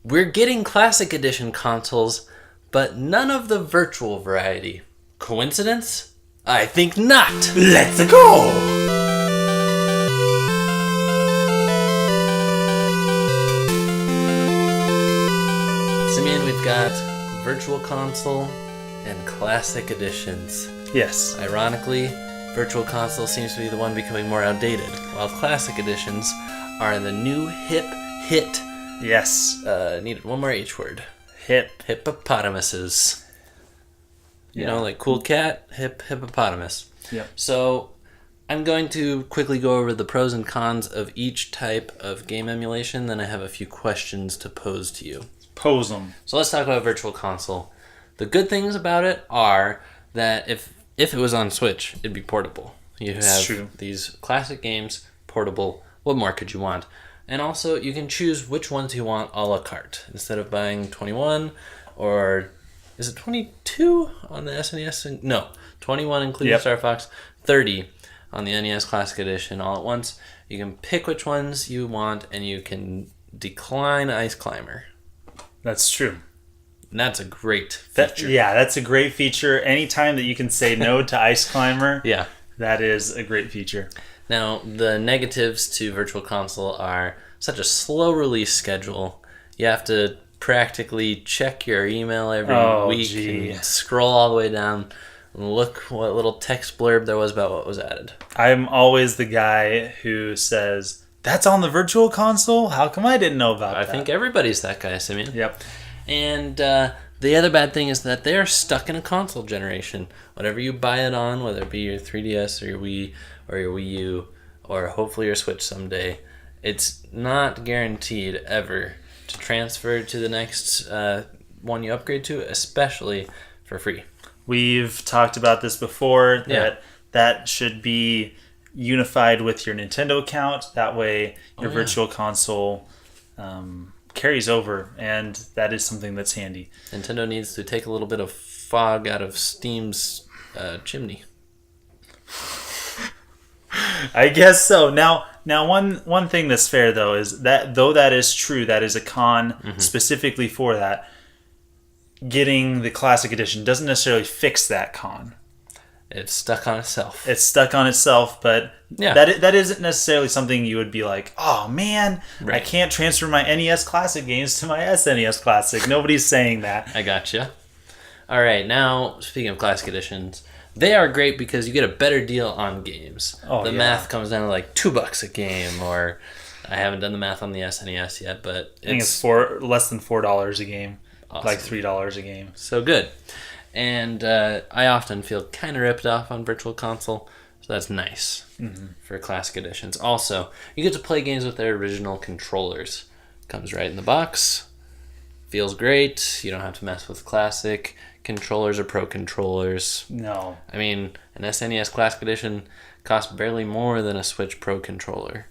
We're getting Classic Edition consoles, but none of the virtual variety. Coincidence? I think not! Let's go! Simeon, we've got Virtual Console and Classic Editions. Yes. Ironically, Virtual Console seems to be the one becoming more outdated, while Classic Editions are the new hip hit. Yes. Needed one more H word. Hippopotamuses. You know, like cool cat, hippopotamus. Yep. So I'm going to quickly go over the pros and cons of each type of game emulation, then I have a few questions to pose to you. Pose them. So let's talk about Virtual Console. The good things about it are that if it was on Switch, it'd be portable. You have these classic games, portable. What more could you want? And also, you can choose which ones you want a la carte. Instead of buying 21, or is it 22 on the SNES? No, 21 including Star Fox, 30 on the NES Classic Edition all at once. You can pick which ones you want, and you can decline Ice Climber. That's true. And that's a great feature. That's a great feature. Anytime that you can say no to Ice Climber, that is a great feature. Now, the negatives to Virtual Console are such a slow release schedule. You have to practically check your email every week and scroll all the way down and look what little text blurb there was about what was added. I'm always the guy who says, that's on the Virtual Console? How come I didn't know about that? I think everybody's that guy, Simeon. Yep. And the other bad thing is that they're stuck in a console generation. Whatever you buy it on, whether it be your 3DS or your Wii or your Wii U, or hopefully your Switch someday, it's not guaranteed ever to transfer to the next one you upgrade to, especially for free. We've talked about this before, that should be unified with your Nintendo account. That way your Virtual Console carries over, and that is something that's handy. Nintendo needs to take a little bit of fog out of Steam's chimney. I guess so. Now, one thing that's fair though is that though that is true, that is a con specifically for that. Getting the Classic Edition doesn't necessarily fix that con. It's stuck on itself. But that isn't necessarily something you would be like, oh man, I can't transfer my NES Classic games to my SNES Classic. Nobody's saying that. I gotcha. All right, now speaking of Classic Editions, they are great because you get a better deal on games. The math comes down to like $2 a game, or I haven't done the math on the SNES yet, but I think it's less than $4 a game, awesome. Like $3 a game. So good. And I often feel kind of ripped off on Virtual Console, so that's nice for Classic Editions. Also, you get to play games with their original controllers. Comes right in the box. Feels great. You don't have to mess with Classic controllers or Pro controllers. No. I mean, an SNES Classic Edition costs barely more than a Switch Pro controller.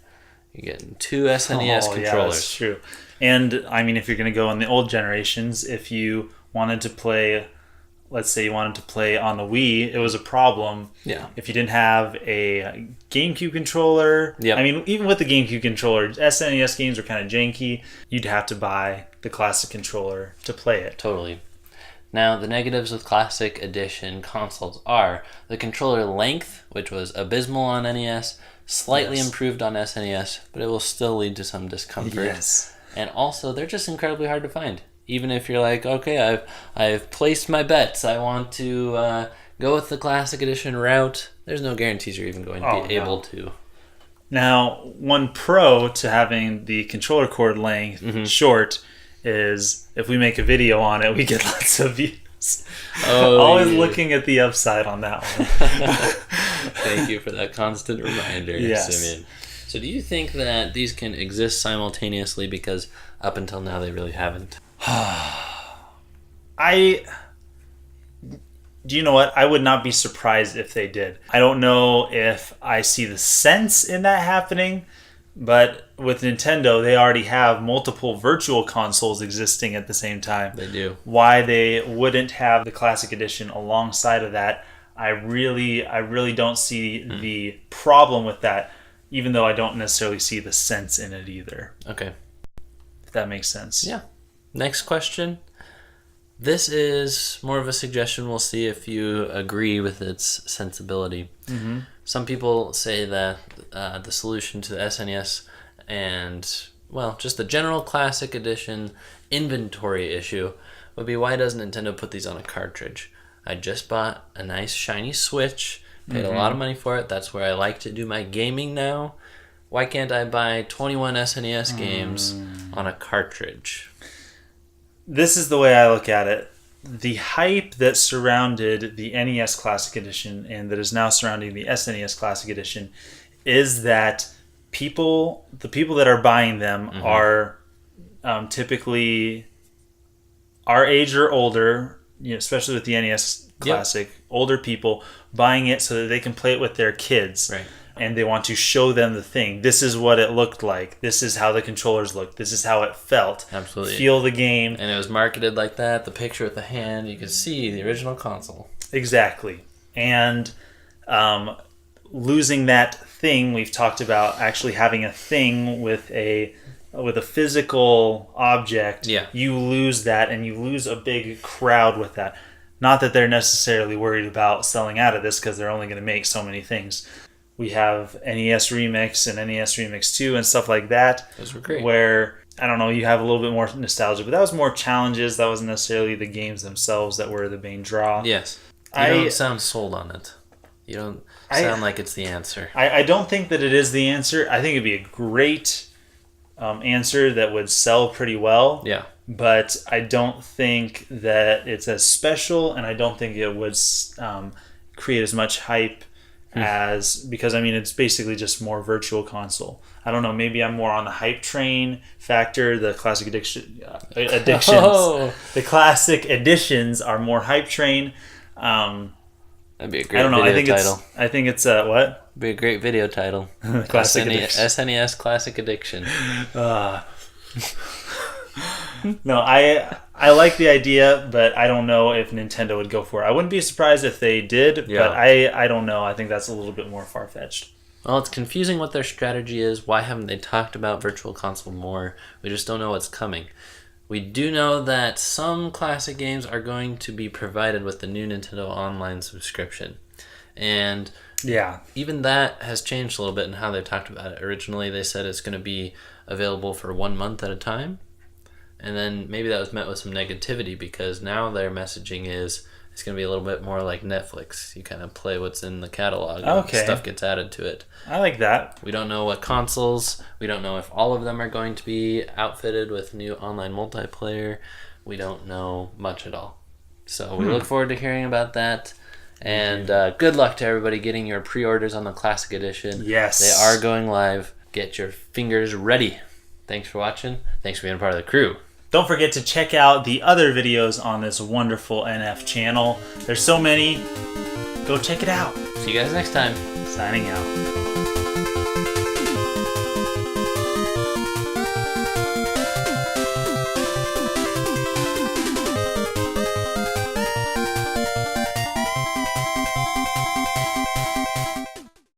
You're getting 2 SNES controllers. Yeah, that's true. And, I mean, if you're going to go on the old generations, if you wanted to play... Let's say you wanted to play on the Wii, it was a problem. Yeah. If you didn't have a GameCube controller. Yep. I mean, even with the GameCube controller, SNES games are kind of janky. You'd have to buy the Classic controller to play it. Totally. Now, the negatives with Classic Edition consoles are the controller length, which was abysmal on NES, slightly improved on SNES, but it will still lead to some discomfort. Yes. And also, they're just incredibly hard to find. Even if you're like, okay, I've placed my bets, I want to go with the Classic Edition route, there's no guarantees you're even going to be able to. Now, one pro to having the controller cord length short is if we make a video on it, we get lots of views. Always looking at the upside on that one. Thank you for that constant reminder, Simeon. So do you think that these can exist simultaneously, because up until now they really haven't? Do you know what? I would not be surprised if they did. I don't know if I see the sense in that happening, but with Nintendo, they already have multiple virtual consoles existing at the same time. They do. Why they wouldn't have the Classic Edition alongside of that, I really don't see the problem with that, even though I don't necessarily see the sense in it either. Okay. If that makes sense. Yeah. Next question. This is more of a suggestion. We'll see if you agree with its sensibility. Mm-hmm. Some people say that the solution to the SNES and, well, just the general Classic Edition inventory issue would be, why doesn't Nintendo put these on a cartridge? I just bought a nice shiny Switch, paid a lot of money for it. That's where I like to do my gaming now. Why can't I buy 21 SNES games on a cartridge? This is the way I look at it. The hype that surrounded the NES Classic Edition and that is now surrounding the SNES Classic Edition is that the people that are buying them are typically our age or older, especially with the NES Classic, older people buying it so that they can play it with their kids. Right. And they want to show them the thing. This is what it looked like. This is how the controllers looked. This is how it felt. Absolutely. Feel the game. And it was marketed like that. The picture with the hand, you could see the original console. Exactly. And losing that thing, we've talked about actually having a thing with a physical object. Yeah. You lose that, and you lose a big crowd with that. Not that they're necessarily worried about selling out of this, because they're only going to make so many things. We have NES Remix and NES Remix 2 and stuff like that. Those were great. Where, I don't know, you have a little bit more nostalgia. But that was more challenges. That wasn't necessarily the games themselves that were the main draw. Yes. You don't sound sold on it. You don't sound like it's the answer. I don't think that it is the answer. I think it'd be a great answer that would sell pretty well. Yeah. But I don't think that it's as special, and I don't think it would create as much hype because it's basically just more virtual console. I don't know, maybe I'm more on the hype train factor. The classic editions, the classic editions are more hype train. That'd be a great I don't know. video title. I think it's what? Be a great video title. Classic SNES Classic Edition. No, I like the idea, but I don't know if Nintendo would go for it. I wouldn't be surprised if they did, but I don't know. I think that's a little bit more far-fetched. Well, it's confusing what their strategy is. Why haven't they talked about Virtual Console more? We just don't know what's coming. We do know that some classic games are going to be provided with the new Nintendo Online subscription. And even that has changed a little bit in how they talked about it. Originally, they said it's going to be available for 1 month at a time. And then maybe that was met with some negativity, because now their messaging is it's going to be a little bit more like Netflix. You kind of play what's in the catalog and stuff gets added to it. I like that. We don't know what consoles. We don't know if all of them are going to be outfitted with new online multiplayer. We don't know much at all. So we look forward to hearing about that. And good luck to everybody getting your pre-orders on the Classic Edition. Yes. They are going live. Get your fingers ready. Thanks for watching. Thanks for being a part of the crew. Don't forget to check out the other videos on this wonderful NF channel. There's so many. Go check it out. See you guys next time. Signing out.